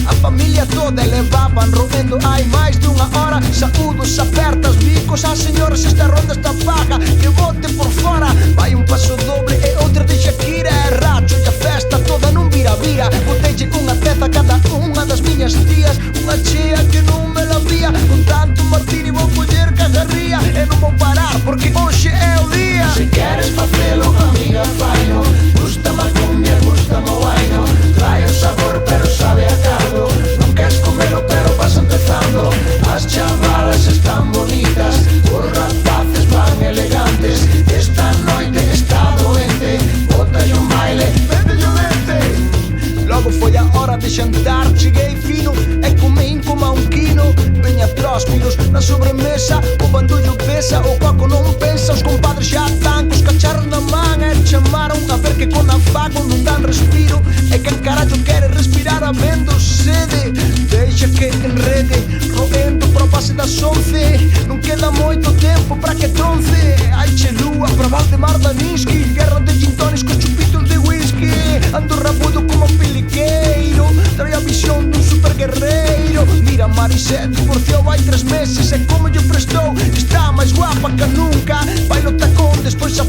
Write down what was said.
A familia toda levaban roendo hai máis dunha hora. Saúdos, apertas, bicos, a señora se esta ronda está paga, que bote por fora. Vai un paso doble e outra de Shakira. E racho e a festa toda nun vira-vira. Botelle unha teza a cada unha das miñas tías, unha chea que non me la vía. Con tanto martini vou coller cagarría e non vou parar porque hoxe é o día. Se queres facelo, amiga, faino. Gústame a cumbia, gústame o baino. Trae o sabor pero sabe a caldo. Non queres comelo pero vas empezando. As chavalas están bonitas, os rapaces van elegantes. Esta noite está doente, bótalle un baile, mételle o dente. Logo foi a hora de xantar, cheguei fino e comín como a un quino. Veña tróspiros na sobremesa, o bandullo pesa, o coco non pensa. Os compadres xa están cos cacharros na man e chamaron a ver que con afago non dan respiro. E quen carallo quere respirar habendo sede, deixa que enrede, roendo pro pase das 11. Non queda moito tempo para que tronce. Ai che lúa pra Valdemar Daninsky, guerra de gin tonis con chupitos de whisky. Ando rabudo como peliqueiro, trae a visión dun super guerreiro. Mira Marisette, divorciou hai 3 meses e como lle prestou, está máis guapa que nunca. Bailo tacón, despois a